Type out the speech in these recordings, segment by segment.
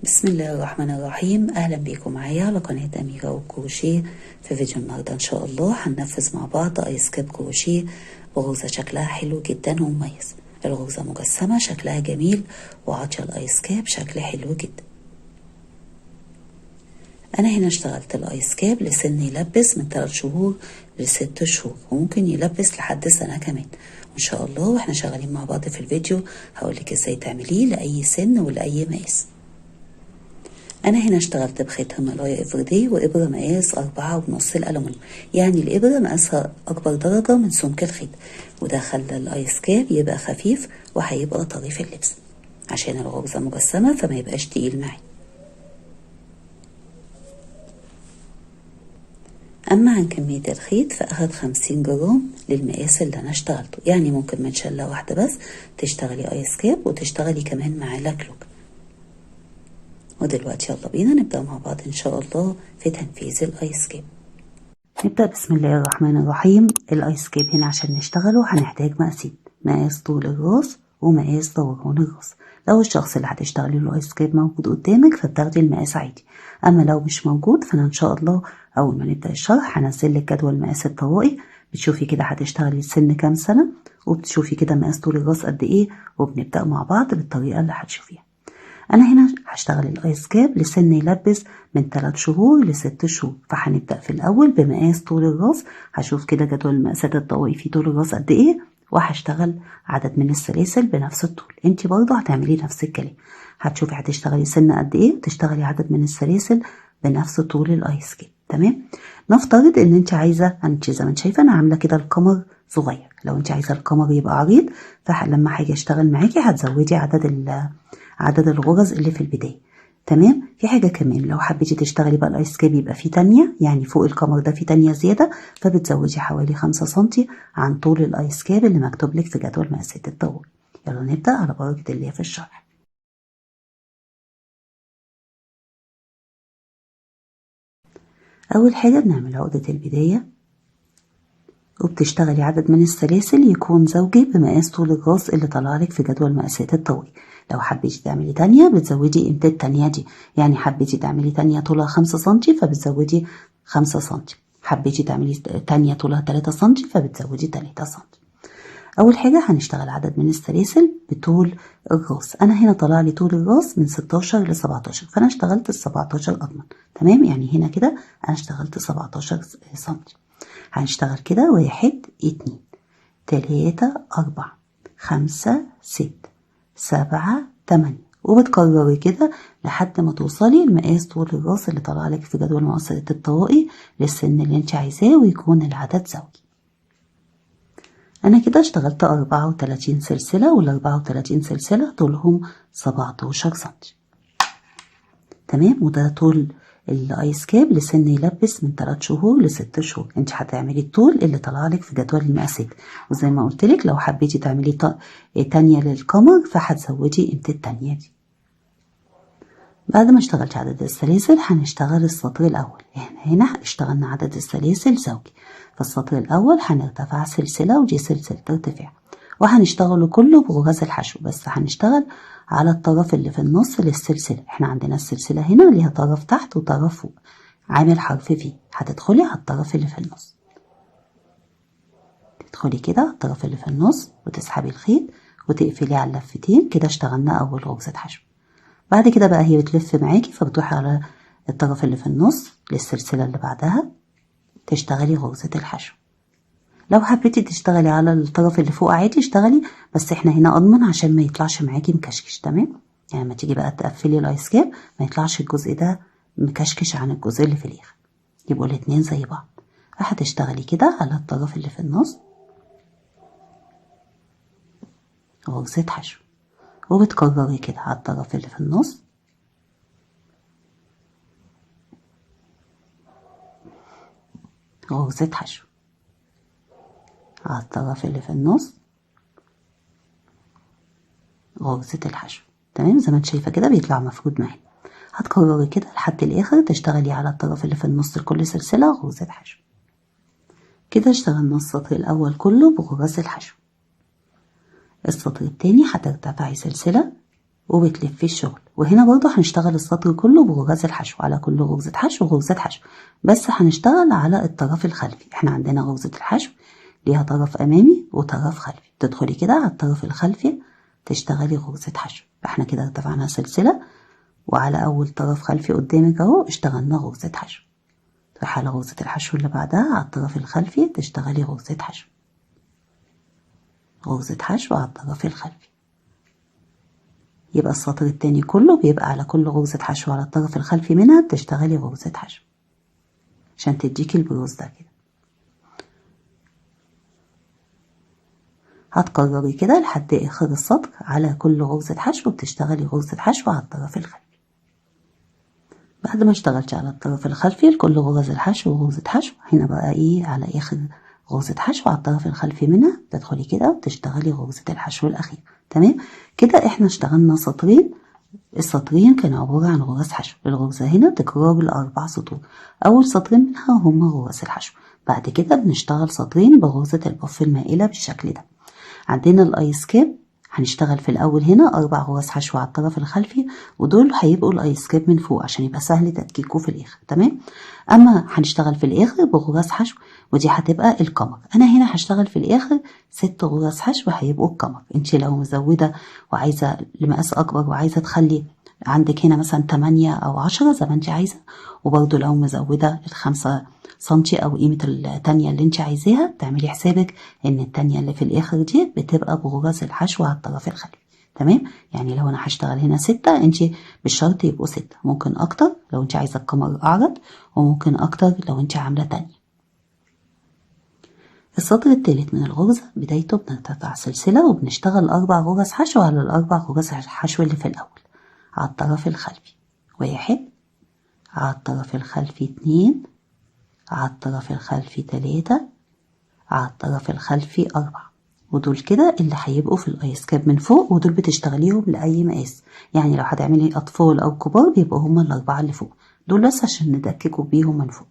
بسم الله الرحمن الرحيم. اهلا بيكم معايا على قناة اميرة والكروشيه. في فيديو النهاردة ان شاء الله هننفذ مع بعض ايس كاب كروشيه بغرزة شكلها حلو جدا ومميز. الغرزة مجسمة شكلها جميل وعاطية الايس كاب شكل حلو جدا. انا هنا اشتغلت الايس كاب لسن يلبس من 3 شهور ل6 شهور، وممكن يلبس لحد سنة كمان وان شاء الله. واحنا شغالين مع بعض في الفيديو هقولك ازاي تعمليه لاي سن ولاي مقاس. انا هنا اشتغلت بخيط هيمالايا افريدي وابره مقاس 4.5 الالومنيوم، يعني الابره مقاسها اكبر درجه من سمك الخيط، وده خلى الايس كاب يبقى خفيف وهيبقى طري في اللبس عشان الغرزه مجسمه فما يبقاش تقيل معي. اما عن كميه الخيط فاخد 50 جرام للمقاس اللي انا اشتغلته، يعني ممكن من شله واحده بس تشتغلي ايس كاب وتشتغلي كمان معاه لكلوك. ودلوقتي يلا بينا نبدأ مع بعض إن شاء الله في تنفيذ الآيس كاب. نبدأ بسم الله الرحمن الرحيم. الآيس كاب هنا عشان نشتغله هنحتاج مقاسين، مقاس طول الراس ومقاس دوران الراس. لو الشخص اللي هتشتغلي له الآيس كاب موجود قدامك فبتاخدي المقاس عادي، أما لو مش موجود فأنا إن شاء الله أول ما نبدأ الشرح هنزل لك جدول مقاس الطوائي، بتشوفي كده هتشتغلي سن كام سنة وبتشوفي كده مقاس طول الراس قد إيه، وبنبدأ مع بعض بالطريقة اللي هتشوفيها. أنا هنا هشتغل الآيس كاب لسن يلبس من 3 شهور ل6 شهور، فهنبدأ في الأول بمقاس طول الراس. هشوف كده جدول المقاسات الطوائي في طول الراس قد إيه، وهشتغل عدد من السلاسل بنفس الطول. انتي برضه هتعملي نفس الكلام، هتشوفي هتشتغلي سن قد إيه وتشتغلي عدد من السلاسل بنفس طول الآيس كاب. تمام. نفترض ان انت عايزه، انت زي ما انت شايفه انا عامله كده القمر صغير، لو انت عايزه القمر يبقى عريض فلما هاجي اشتغل معاكي هتزودي عدد الغرز اللي في البداية. تمام. في حاجة كمان، لو حبيتي تشتغلي بقى الايس كاب يبقى فيه تانية، يعني فوق القمر ده فيه تانية زيادة، فبتزودي حوالي 5 سنتي عن طول الايس كاب اللي مكتوب لك في جدول مقاسات الطول. يلا نبدأ على بركة الله في الشرح. أول حاجة بنعمل عقدة البداية، وبتشتغلي عدد من السلاسل يكون زوجي بمقاس طول الراس اللي طلعلك في جدول مقاسات الطويل. لو حبيتي تعملي تانية بتزودي قيمة التانية دي، يعني حبيتي تعملي تانية طولها 5 سنتي فبتزودي 5 سنتي، حبيتي تعملي تانية طولها 3 سنتي فبتزودي 3 سنتي. أول حاجة هنشتغل عدد من السلاسل بطول الراس. أنا هنا طلع لي طول الراس من 16 ل17، فأنا اشتغلت ال17 أضمن. تمام، يعني هنا كده أنا اشتغلت 17 سنتي. هنشتغل كده 1 2 3 4 5 6 7 8، وبتكرري كده لحد ما توصلي لمقاس طول الراس اللي طلع لك في جدول مقاسات الطوائي للسن اللي انت عايزاه ويكون العدد زوجي. انا كده اشتغلت 34 سلسلة، وال34 سلسلة طولهم 17 سنتي. تمام، وده طول الايس كاب لسن يلبس من 3 شهور ل6 شهور. انت هتعملي الطول اللي طلعلك في جدول المقاسات، وزي ما قلتلك لو حبيتي تعملي تانية للقمر فهتزودي قيمة التانية دي. بعد ما اشتغلت عدد السلاسل هنشتغل السطر الاول. هنا اشتغلنا عدد السلاسل زوجي، فالسطر الاول هنرتفع سلسلة ودي سلسلة ارتفاع، وهنشتغله كله بغرز الحشو، بس هنشتغل على الطرف اللي في النص للسلسلة. احنا عندنا السلسلة هنا ليها طرف تحت وطرف فوق عامل حرف في، هتدخلي على الطرف اللي في النص، تدخلي كده على الطرف اللي في النص وتسحبي الخيط وتقفلي على اللفتين كده. اشتغلنا اول غرزة حشو. بعد كده بقى هي بتلف معاكي فبتروحي على الطرف اللي في النص للسلسلة اللي بعدها تشتغلي غرزة الحشو. لو حبيتي تشتغلي على الطرف اللي فوق عادي اشتغلي، بس احنا هنا اضمن عشان ما يطلعش معاكي مكشكش. تمام، يعني لما تيجي بقى تقفلي الايس كاب ما يطلعش الجزء ده مكشكش عن الجزء اللي في الاخر، يبقوا الاتنين زي بعض. فهتشتغلي كده على الطرف اللي في النص غرزة حشو، وبتكرري كده على الطرف اللي في النص غرزة حشو، على الطرف اللي في النص غرزة الحشو. تمام، زي ما انت شايفة كده بيطلع مفرود معانا. هتكرري كده لحد الاخر تشتغلي على الطرف اللي في النص لكل سلسلة غرزة حشو. كده اشتغلنا السطر الاول كله بغرز الحشو. السطر التاني هترتفعي سلسلة وبتلفي الشغل. وهنا برضو هنشتغل السطر كله بغرز الحشو، على كل غرزة حشو غرزة حشو، بس هنشتغل على الطرف الخلفي. احنا عندنا غرزة الحشو ليها طرف امامي وطرف خلفي، تدخلي كده على الطرف الخلفي تشتغلي غرزة حشو. احنا كده ارتفعنا سلسلة، وعلى اول طرف خلفي قدامك اهو اشتغلنا غرزة حشو. تروحي على غرزة الحشو اللي بعدها على الطرف الخلفي تشتغلي غرزة حشو، غرزة حشو على الطرف الخلفي. يبقى السطر التاني كله بيبقى على كل غرزة حشو على الطرف الخلفي منها بتشتغلي غرزة حشو عشان تديكي البروز ده كده. هتكرري كده لحد اخر السطر، على كل غرزة حشو بتشتغلي غرزة حشو على الطرف الخلفي. بعد ما اشتغلتي على الطرف الخلفي لكل غرز الحشو غرزة حشو، هنا بقى ايه على اخر غرزة حشو على الطرف الخلفي منها تدخلي كده وتشتغلي غرزة الحشو الأخير. تمام كده احنا اشتغلنا سطرين. السطرين كانوا عبارة عن غرز حشو. الغرزة هنا تكرار ل4 سطور، أول سطرين منها هما غرز الحشو. بعد كده بنشتغل سطرين بغرزة البف المائلة بالشكل ده. عندنا الايس كاب هنشتغل في الأول هنا 4 غرز حشو على الطرف الخلفي، ودول هيبقوا الايس كاب من فوق عشان يبقى سهل تدكيكه في الآخر. تمام. أما هنشتغل في الآخر بغرز حشو ودي هتبقى القمر. أنا هنا هشتغل في الآخر 6 غرز حشو هيبقوا القمر. انت لو مزودة وعايزة لمقاس أكبر وعايزة تخلي عندك هنا مثلا 8 أو 10 زي ما انت عايزة، وبرضو لو مزودة ال5 سنتي أو قيمة التانية اللي انت عايزاها، تعملي حسابك ان التانية اللي في الآخر دي بتبقى بغرز الحشو على الطرف الخلفي. تمام. يعني لو انا هشتغل هنا 6 انت بالشرط يبقوا 6، ممكن اكتر لو انت عايزة القمر اعرض، وممكن اكتر لو انت عاملة تانية. السطر الثالث من الغرزة بدايته بنرتفع سلسلة وبنشتغل 4 غرز حشو على ال4 غرز حشو اللي في الأول على الطرف الخلفي. 1 على الطرف الخلفي، 2 على الطرف الخلفي، 3 على الطرف الخلفي، 4. ودول كده اللي هيبقوا في الايس كاب من فوق، ودول بتشتغليهم لأي مقاس. يعني لو هتعملي أطفال أو كبار بيبقوا هما ال4 اللي فوق دول بس عشان ندككوا بيهم من فوق.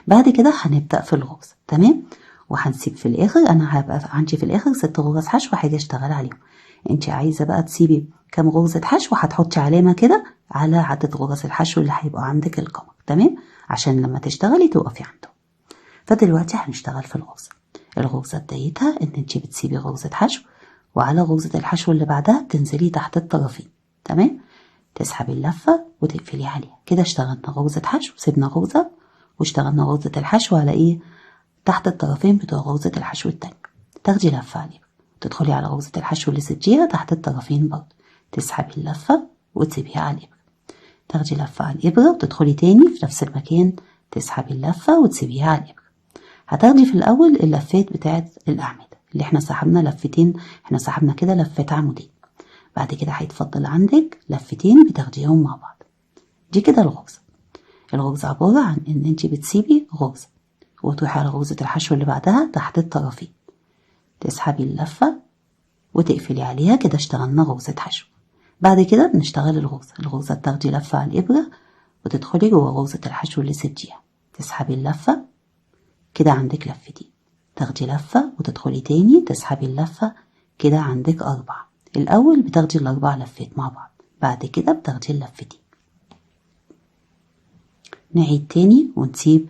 بعد كده هنبدأ في الغرزة. تمام. وهنسيب في الاخر، انا هبقى عندي في الاخر 6 غرز حشو هاجي اشتغل عليهم. انت عايزه بقى تسيبي كام غرزه حشو هتحطي علامه كده على عدد غرز الحشو اللي هيبقوا عندك القمر. تمام. عشان لما تشتغلي تقفي عنده. فدلوقتي هنشتغل في الغرزه. الغرزه بدايتها ان انت بتسيبي غرزه حشو، وعلى غرزه الحشو اللي بعدها بتنزلي تحت الطرفين. تمام. تسحبي اللفه وتقفلي عليها كده. اشتغلنا غرزه حشو، سيبنا غرزه واشتغلنا غرزه الحشو على ايه تحت الطرفين بتوع غرزة الحشو التانية. تاخدي لفة عليها، تدخلي على غرزة الحشو اللي سبتيها تحت الطرفين برضه، تسحبي اللفة وتسيبيها على الإبرة. تاخدي لفة على الإبرة وتدخلي تاني في نفس المكان، تسحبي اللفة وتسيبيها على الإبرة. هتاخدي في الأول اللفات بتاعت الأعمدة اللي احنا سحبنا لفتين، احنا سحبنا كده لفات عمودين. بعد كده هيتفضل عندك لفتين بتاخديهم مع بعض. دي كده الغرزة. الغرزة عبارة عن ان انت بتسيبي غرزة وتروحي على غرزة الحشو اللي بعدها تحت الطرفين، تسحبي اللفة وتقفلي عليها كده. اشتغلنا غرزة حشو. بعد كده بنشتغل الغرزة بتاخدي لفة على الإبرة وتدخلي جوه غرزة الحشو اللي سبتيها، تسحبي اللفة كده عندك لفتين، تاخدي لفة وتدخلي تاني تسحبي اللفة كده عندك 4. الأول بتاخدي ال4 لفات مع بعض، بعد كده بتاخدي اللفتين. نعيد تاني ونسيب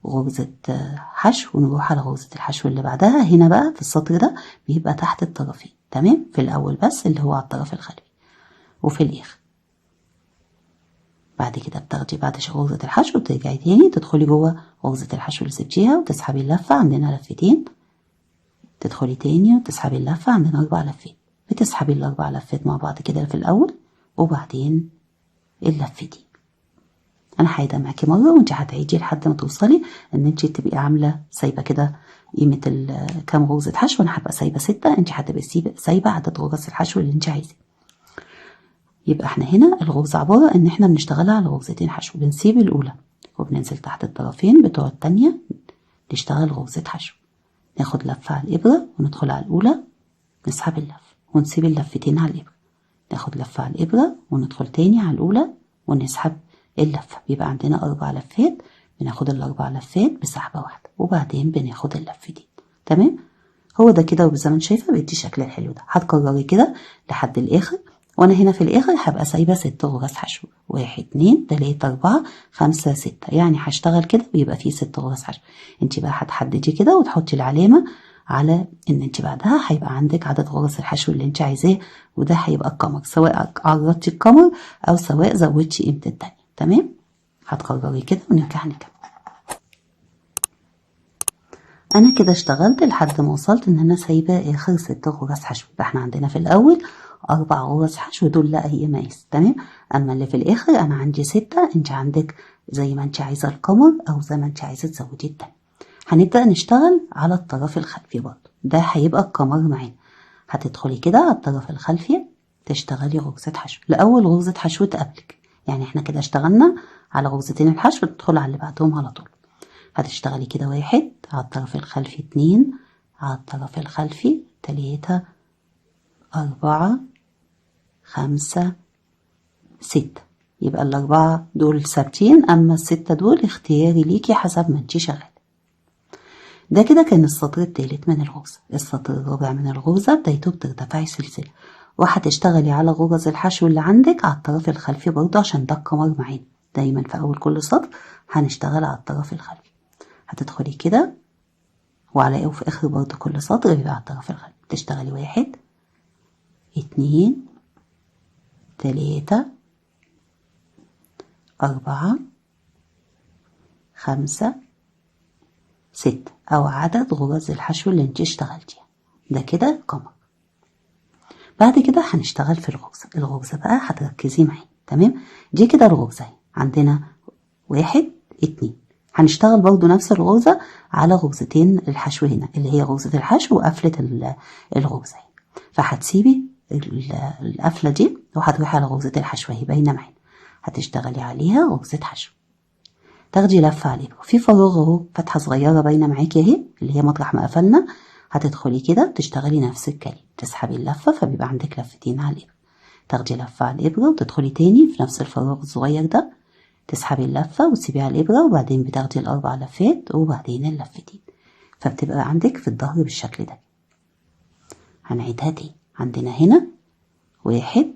غرزة حشو ونروح على غرزة الحشو اللي بعدها. هنا بقى في السطر ده بيبقى تحت الطرفين. تمام. في الأول بس اللي هو على الطرف الخلفي وفي الآخر. بعد كده بتاخدي بعد غرزة الحشو وترجعي تاني تدخلي جوه غرزة الحشو اللي سبتيها وتسحبي اللفة، عندنا لفتين، تدخلي تاني وتسحبي اللفة، عندنا 4 لفات، بتسحبي ال4 لفات مع بعض كده في الأول وبعدين اللفتين. انا هعيدها معاكي مره وانت هتعيدي لحد ما توصلي ان انت تبقي عامله سايبه كده قيمه كام غرزه حشو. انا هبقى سايبه 6، انت هتبقي سايبه عدد غرز الحشو اللي انت عايزاه. يبقى احنا هنا الغرزه عباره ان احنا بنشتغلها على غرزتين حشو، بنسيب الاولى وبننزل تحت الطرفين بتوع التانية نشتغل غرزه حشو، ناخد لفه على الابره وندخل على الاولى، نسحب اللف ونسيب اللفتين على الابره، ناخد لفه على الابره وندخل تاني على الاولى ونسحب اللفة. بيبقى عندنا 4 لفات، بناخد ال4 لفات بسحبة واحدة وبعدين بناخد اللفتين. تمام. هو ده كده، وزي ما انت شايفة بيدي شكل الحلو ده. هتكرري كده لحد الآخر وانا هنا في الاخر هبقى سايبة 6 غرز حشو. 1 2 3 4 5 6، يعني هشتغل كده بيبقى فيه 6 غرز حشو. انت بقى هتحددي كده وتحطي العلامة على ان انت بعدها هيبقى عندك عدد غرز الحشو اللي انت عايزاه، وده هيبقى القمر، سواء عرضتي القمر او سواء زودتي قيمة التانية. تمام، هتكرري كده ونرجع نكمل. انا كده اشتغلت لحد ما وصلت ان انا سايبه اخر 6 غرز حشو. يبقى احنا عندنا في الاول 4 غرز حشو دول لاي مقاس. تمام، اما اللي في الاخر انا عندي 6، انت عندك زي ما انت عايزه القمر او زي ما انت عايزه تزودي التاني. هنبدا نشتغل على الطرف الخلفي برضه، ده هيبقى القمر معانا. هتدخلي كده على الطرف الخلفي تشتغلي غرزه حشو لاول غرزه حشو تقابلك، يعني احنا كده اشتغلنا على غرزتين الحشو، تدخل على اللي بعدهم على طول. هتشتغلي كده 1 على الطرف الخلفي، 2 على الطرف الخلفي، 3 4 5 6. يبقى ال4 دول ثابتين، اما ال6 دول اختياري ليكي حسب ما انتي شغاله. ده كده كان السطر الثالث من الغرزه. السطر الرابع من الغرزه بدايته بترتفعي سلسله، وهتشتغلي على غرز الحشو اللي عندك على الطرف الخلفي برضه عشان ده القمر معانا. دايما في اول كل سطر هنشتغل على الطرف الخلفي. هتدخلي كده وعلى وفي اخر برضه كل سطر بيبقى على الطرف الخلفي. تشتغلي 1 2 3 4 5 6 او عدد غرز الحشو اللي انت اشتغلتيها. ده كده قمر. بعد كده هنشتغل في الغرزة بقى هتركزي معايا. تمام، دي كده الغرزة عندنا 1 2. هنشتغل برضو نفس الغرزة على غرزتين الحشو هنا، اللي هي غرزة الحشو وقفلة الغرزة. فهتسيبي القفلة دي وهتروحي على غرزة الحشو اهي باينة معانا، هتشتغلي عليها غرزة حشو، تاخدي لفة على الإبرة في فراغ اهو، فتحة صغيرة باينة معاكي اهي اللي هي مطرح ما قفلنا. هتدخلي كده تشتغلي نفس الكلام، تسحبي اللفة فبيبقى عندك لفتين على الإبرة، تاخدي لفة على الإبرة وتدخلي تاني في نفس الفراغ الصغير ده، تسحبي اللفة وتسيبيها على الإبرة، وبعدين بتاخدي ال4 لفات وبعدين اللفتين، فبتبقى عندك في الظهر بالشكل ده. هنعيدها تاني. عندنا هنا 1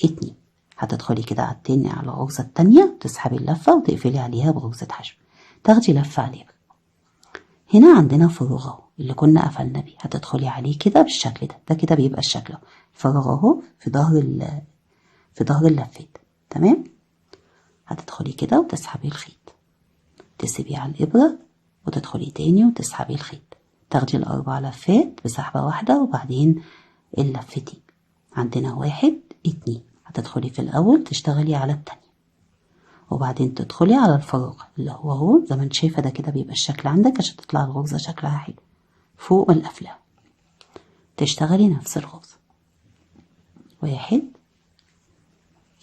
2. هتدخلي كده على التاني على الغرزة التانية، تسحبي اللفة وتقفلي عليها بغرزة حشو، تاخدي لفة عليها. هنا عندنا فراغ اهو اللي كنا قفلنا بيه، هتدخلي عليه كده بالشكل ده. ده كده بيبقى الشكل اهو، الفراغ اهو في ظهر اللفات. تمام، هتدخلي كده وتسحبي الخيط، تسيبيه على الإبرة وتدخلي تاني وتسحبي الخيط، تاخدي ال4 لفات بسحبة واحدة وبعدين اللفتين. عندنا 1 2. هتدخلي في الأول تشتغلي على التانية وبعدين تدخلي على الفراغ اللي هو زي ما انت شايفة ده كده بيبقى الشكل عندك عشان تطلع الغرزة شكلها حلو فوق القفلة. تشتغلي نفس الغرزة 1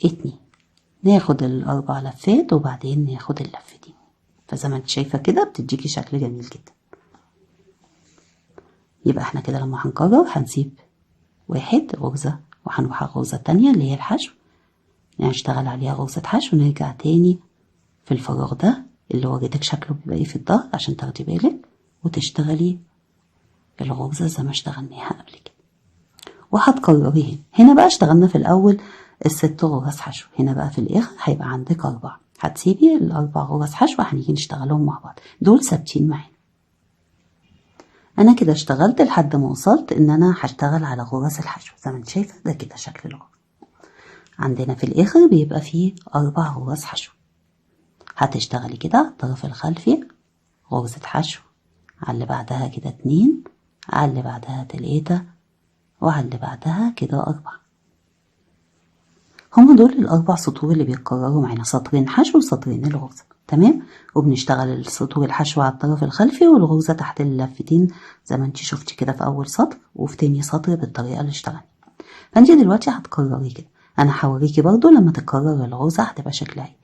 2، ناخد ال4 لفات وبعدين ناخد اللفتين، فزي ما انت شايفة كده بتديكي شكل جميل جدا. يبقى احنا كده لما هنكرر هنسيب 1 غرزة وهنروح على الغرزة التانية اللي هي الحشو، نشتغل عليها غرزة حشو ونرجع تاني في الفراغ ده اللي وريتك شكله بيبقى ايه في الظهر عشان تاخدي بالك، وتشتغلي الغرزة زي ما اشتغلناها قبل كده وهتكرريها. هنا بقى اشتغلنا في الأول ال6 غرز حشو، هنا بقى في الآخر هيبقى عندك 4. هتسيبي ال4 غرز حشو وهنيجي نشتغلهم مع بعض، دول ثابتين معانا. انا كده اشتغلت لحد ما وصلت ان انا هشتغل على غرز الحشو زي ما انت شايفه ده كده شكل الغرز. عندنا في الاخر بيبقى فيه 4 غرز حشو. هتشتغلي كده على الطرف الخلفي غرزة حشو، على اللي بعدها كده 2، على اللي بعدها 3، وعلى اللي بعدها كده 4. هما دول ال4 سطور اللي بيتكرروا معانا، سطرين حشو وسطرين الغرزة. تمام، وبنشتغل السطور الحشو على الطرف الخلفي والغرزة تحت اللفتين زي ما انت شفتي كده في اول سطر وفي تاني سطر بالطريقة اللي اشتغلنا. فانت دلوقتي هتكرري كده، انا هوريكي برضو لما تكرر الغرزة هتبقى شكلها ايه.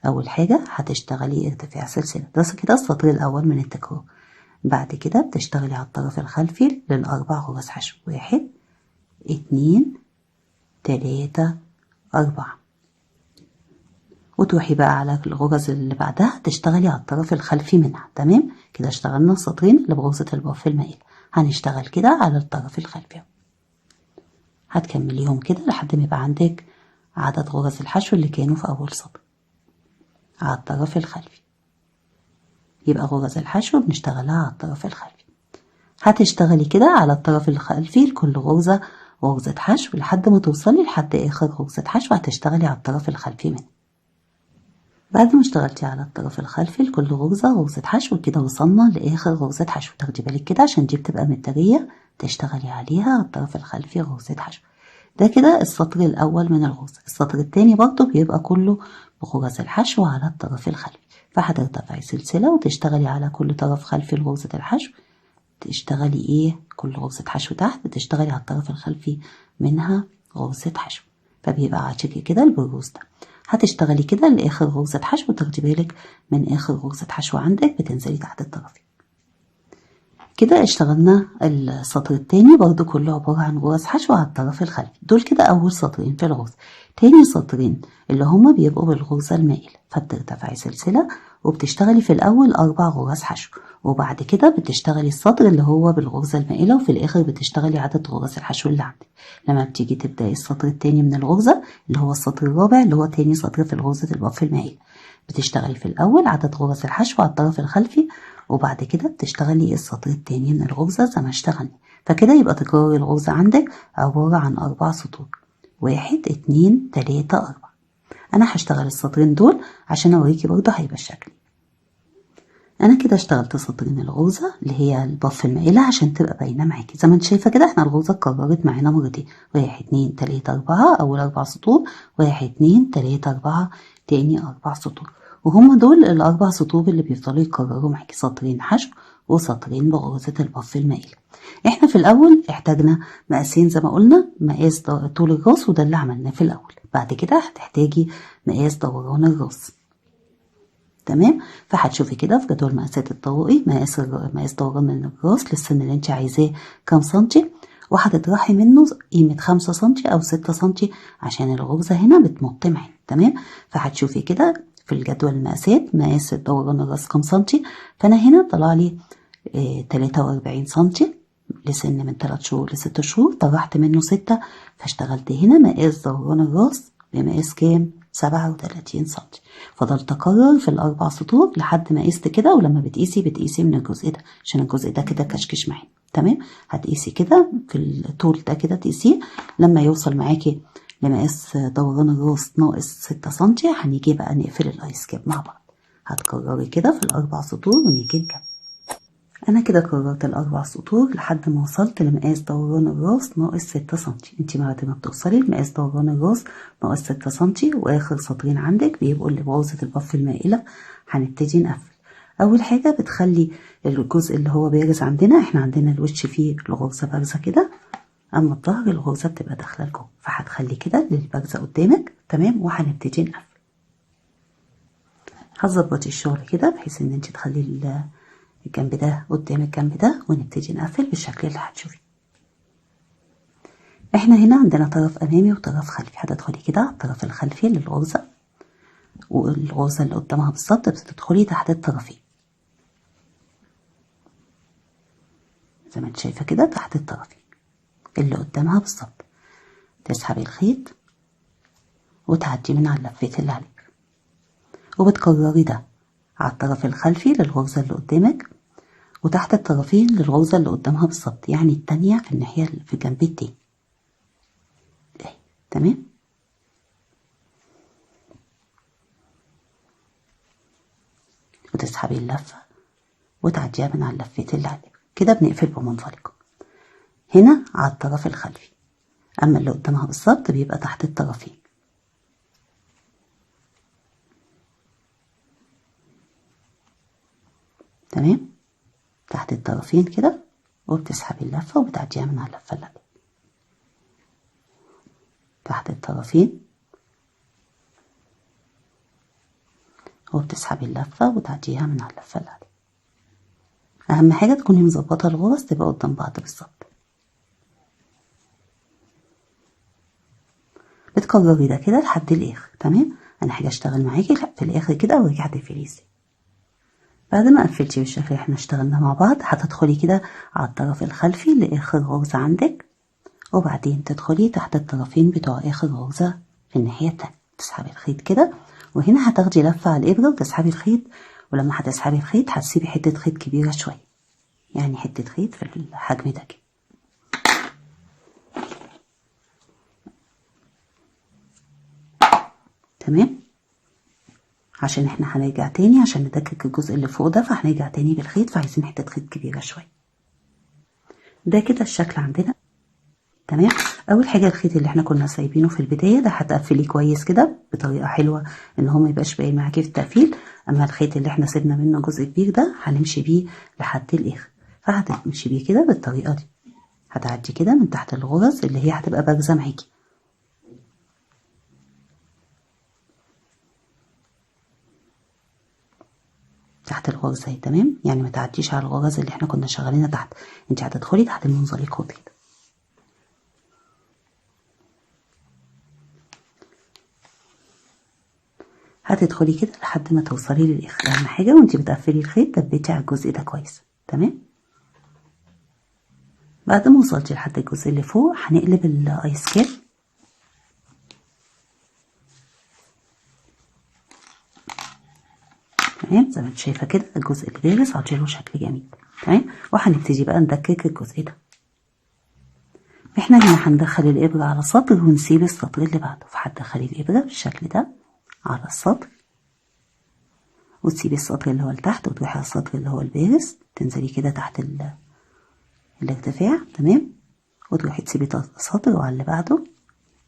اول حاجة هتشتغلي ارتفاع سلسلة، ده كده السطر الاول من التكرار. بعد كده بتشتغلي على الطرف الخلفي لل4 غرز حشو، 1 2 3 4، وتروحي بقى على الغرز اللي بعدها تشتغلي على الطرف الخلفي منها. تمام كده اشتغلنا السطرين اللي بغرزة الباف المائل. هنشتغل كده على الطرف الخلفي، هتكمليهم كده لحد ما يبقى عندك عدد غرز الحشو اللي كانوا في أول سطر على الطرف الخلفي. يبقى غرز الحشو بنشتغلها على الطرف الخلفي. هتشتغلي كده على الطرف الخلفي لكل غرزة غرزة حشو لحد ما توصلي لحد آخر غرزة حشو هتشتغلي على الطرف الخلفي منها. بعد ما اشتغلتي على الطرف الخلفي لكل غرزة غرزة حشو كده وصلنا لآخر غرزة حشو. تاخدي بالك كده عشان دي بتبقى مترية تشتغلي عليها على الطرف الخلفي غرزة حشو. ده كده السطر الأول من الغرزة. السطر التاني برضو بيبقى كله بغرز الحشو على الطرف الخلفي. فهترتفعي سلسلة وتشتغلي على كل طرف خلفي لغرزة الحشو. تشتغلي كل غرزة حشو تحت تشتغلي على الطرف الخلفي منها غرزة حشو. فبيبقى عاشقي كده البروز ده. هتشتغلي كده لآخر غرزة حشو وتاخدي بالك من آخر غرزة حشو عندك بتنزلي تحت الطرفين. كده اشتغلنا السطر التاني برضو كله عبارة عن غرز حشو على الطرف الخلفي. دول كده أول سطرين في الغرزة. تاني سطرين اللي هما بيبقوا بالغرزة المائلة. فبترتفعي سلسلة وبتشتغلي في الأول 4 غرز حشو وبعد كده بتشتغلي السطر اللي هو بالغرزة المائلة وفي الآخر بتشتغلي عدد غرز الحشو اللي عندك. لما بتيجي تبدأي السطر التاني من الغرزة اللي هو السطر الرابع اللي هو تاني سطر في الغرزة البف المائلة بتشتغلي في الأول عدد غرز الحشو على الطرف الخلفي وبعد كده بتشتغلي السطر التاني من الغرزة زي ما اشتغلنا. فكده يبقى تكرار الغرزة عندك عبارة عن 4 سطور. 1 2 3 4. أنا هشتغل السطرين دول عشان أوريكي برضه هيبقى الشكل. أنا كده اشتغلت سطرين الغرزة اللي هي البف المائلة عشان تبقى باينة معاكي. زي ما انت شايفة كده احنا الغرزة اتكررت معانا مرتين. 1 2 3 4 أول 4 سطور. 1 2 3 4 تاني 4 سطور. وهم دول ال4 سطور اللي بيفضلوا يتكرروا معاكي سطرين حشو وسطرين بغرزة البف المائلة. احنا في الأول احتاجنا مقاسين زي ما قلنا مقاس طول الراس وده اللي عملناه في الأول. بعد كده هتحتاجي مقاس دوران الراس. تمام. فهتشوفي كده في جدول مقاسات الطوائي مقاس دوران الراس للسن اللي انت عايزاه كام سنتي وهتطرحي منه قيمة 5 سنتي أو 6 سنتي عشان الغرزة هنا بتمط معانا. تمام. فهتشوفي كده في الجدول المقاسات مقاس دوران الراس كام سنتي. فأنا هنا طلعلي 43 سنتي لسن من 3 شهور ل6 شهور. طرحت منه 6 فاشتغلت هنا مقاس دوران الراس بمقاس كام 37 سنتي. فضلت اكرر في ال4 سطور لحد ما قست كده. ولما بتقيسي من الجزء ده عشان الجزء ده كده كشكش معانا. تمام. هتقيسي كده في الطول ده كده تقيسيه لما يوصل معاكي لمقاس دوران الراس ناقص 6 سنتي. هنيجي بقى نقفل الايس كاب مع بعض. هتكرري كده في ال4 سطور ونيجي نكمل. انا كده كررت ال4 سطور لحد ما وصلت لمقاس دوران الراس ناقص 6 سنتي. انتي بعد ما بتوصلي لمقاس دوران الراس ناقص 6 سنتي واخر سطرين عندك بيبقوا اللي بغرزة البف المائلة هنبتدي نقفل. اول حاجة بتخلي الجزء اللي هو بارز عندنا احنا عندنا الوش فيه الغرزة بارزة كده اما الظهر الغرزة بتبقى داخلة لجوه. فهتخلي كده للبارزة قدامك. تمام. وهنبتدي نقفل. هتظبطي الشغل كده بحيث ان انت تخلي الجنب ده قدام الجنب ده ونبتدي نقفل بالشكل اللي هتشوفيه. احنا هنا عندنا طرف امامي وطرف خلفي. هتدخلي كده على الطرف الخلفي للغرزة والغرزة اللي قدامها بالظبط بتدخلي تحت الطرفين زي ما انت شايفة كده تحت الطرفين اللي قدامها بالظبط. تسحبي الخيط وتعدي من على اللفات اللي عليك وبتكرري ده على الطرف الخلفي للغرزة اللي قدامك وتحت الطرفين للغرزة اللي قدامها بالظبط يعني التانية في الناحية في الجنب التاني. تمام. وتسحبي اللفة وتعديها من على اللفات اللي عليك كده. بنقفل بمنطلقة هنا على الطرف الخلفي. اما اللي قدامها بالظبط بيبقى تحت الطرفين. تمام. تحت الطرفين كده وبتسحبي اللفة وبتعديها من على اللفة اللي عليك. تحت الطرفين وبتسحبي اللفة وتعديها من على اللفة اللي عليك. اهم حاجة تكوني مظبطة الغرز تبقى قدام بعض بالظبط. بتكرري ده كده لحد الاخر. تمام. انا هاجي اشتغل معاكي في الاخر كده اوريكي هتقفلي ازاي. بعد ما قفلتي بالشكل اللي احنا اشتغلنا مع بعض هتدخلي كده على الطرف الخلفي لاخر غرزة عندك وبعدين تدخلي تحت الطرفين بتوع اخر غرزة في الناحية التانية، تسحبي الخيط كده، وهنا هتاخدي لفة على الابرة وتسحبي الخيط، ولما هتسحبي الخيط هتسيبي حتة خيط كبيرة شوية، يعني حتة خيط في الحجم ده كده. تمام، عشان احنا هنرجع تاني عشان ندكك الجزء اللي فوق ده، فهنرجع تاني بالخيط، فعايزين حتة خيط كبيرة شوية. ده كده الشكل عندنا. تمام، اول حاجه الخيط اللي احنا كنا سايبينه في البدايه ده هتقفليه كويس كده بطريقه حلوه ان هو ما يبقاش باين معاكي في التقفيل. اما الخيط اللي احنا سيبنا منه جزء كبير ده هنمشي بيه لحد الاخر، فهتمشي بيه كده بالطريقه دي، هتعدي كده من تحت الغرز اللي هي هتبقى بارزه معاكي. تحت الغرزه اهي. تمام، يعني ما تعديش على الغرز اللي احنا كنا شغالينها تحت، انت هتدخلي تحت المنزلقات كده. هتدخلي كده لحد ما توصلي للاخر. اهم حاجه وانت بتقفلي الخيط ثبتي على الجزء ده كويس. تمام، بعد ما وصلتي لحد الجزء اللي فوق هنقلب الايس كاب. تمام، زي ما انت شايفه كده الجزء اللي بارز عطيله شكل جميل. تمام، وهنبتدي بقى ندكك الجزء ده. احنا هنا هندخل الابره على سطر ونسيب السطر اللي بعده، فهتدخلي الابره بالشكل ده على السطر وتسيبي السطر اللي هو لتحت وتروحي على السطر اللي هو البارز، تنزلي كده تحت الارتفاع. تمام، وتروحي تسيبي سطر وعلى اللي بعده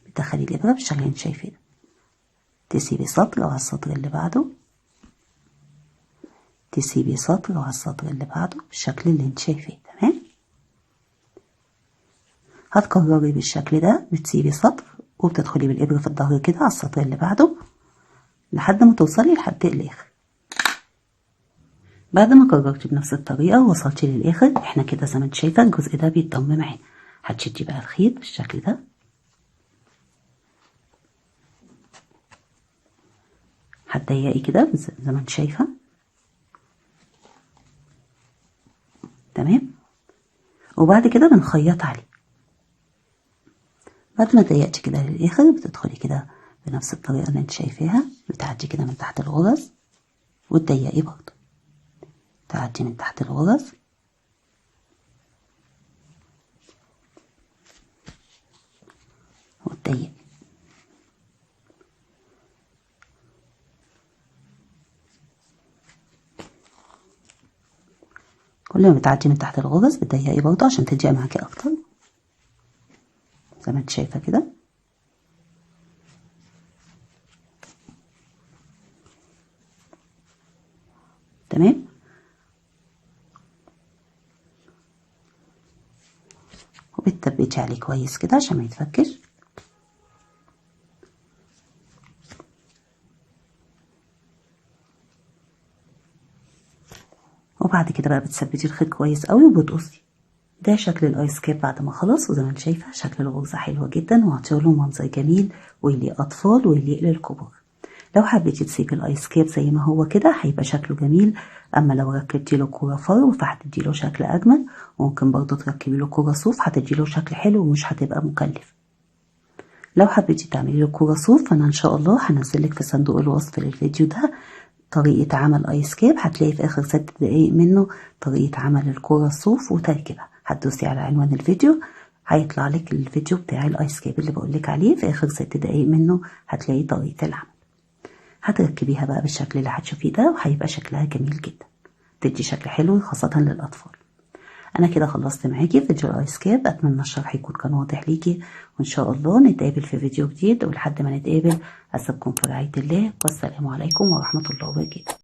بتدخلي الابره بالشكل اللي انت شايفاه ده، تسيبي سطر وعلى السطر اللي بعده، تسيبي سطر وعلى السطر اللي بعده بالشكل اللي انت شايفاه. تمام، هتكرري بالشكل ده، بتسيبي سطر وبتدخلي بالابره في الظهر كده على السطر اللي بعده لحد ما توصلي لحد الاخر. بعد ما كررتي بنفس الطريقه ووصلتي للاخر، احنا كده زي ما انت شايفه الجزء ده بيتضم معانا. هتشدي بقى الخيط بالشكل ده، هتضيقي كده زي ما انت شايفه. تمام، وبعد كده بنخيط عليه. بعد ما ضيقتي كده للاخر بتدخلي كده بنفس الطريقه اللي انت شايفاها، بتعدي كده من تحت الغرز وتضيقي برضه، تعدي من تحت الغرز وتضيقي. كل ما بتعدي من تحت الغرز بتضيقي برضه عشان تضيق معاكي اكتر زي ما انت شايفه كده. تمام، وبتثبتي عليه كويس كده عشان ما يتفكش. وبعد كده بقى بتثبتي الخيط كويس قوي وبتقصي. ده شكل الايس كاب بعد ما خلص، وزي ما انت شايفه شكل الغرزه حلوه جدا وعطيله منظر جميل ويليق اطفال ويليق للكبار. لو حبيتي تسيبي الايس كاب زي ما هو كده هيبقى شكله جميل، اما لو ركبتي له كوره فرو فهتدي له شكل اجمل، وممكن برضه تركبي له كوره صوف هتدي له شكل حلو ومش هتبقى مكلف. لو حبيتي تعملي له كوره صوف فانا ان شاء الله هنزلك في صندوق الوصف للفيديو ده طريقة عمل ايس كاب، هتلاقي في اخر 6 دقايق منه طريقة عمل الكورة الصوف وتركيبها. هتدوسي على عنوان الفيديو هيطلع لك الفيديو بتاع الايس كاب اللي بقولك عليه، في اخر 6 دقايق منه هتلاقي طريقة العمل. هتركبيها بقى بالشكل اللي هتشوفيه ده وهيبقى شكلها جميل جدا، تدي شكل حلو خاصة للاطفال. انا كده خلصت معاكي فيديو الايس كاب، اتمنى الشرح يكون كان واضح ليكي، وان شاء الله نتقابل في فيديو جديد، ولحد ما نتقابل اسيبكم في رعاية الله، والسلام عليكم ورحمة الله وبركاته.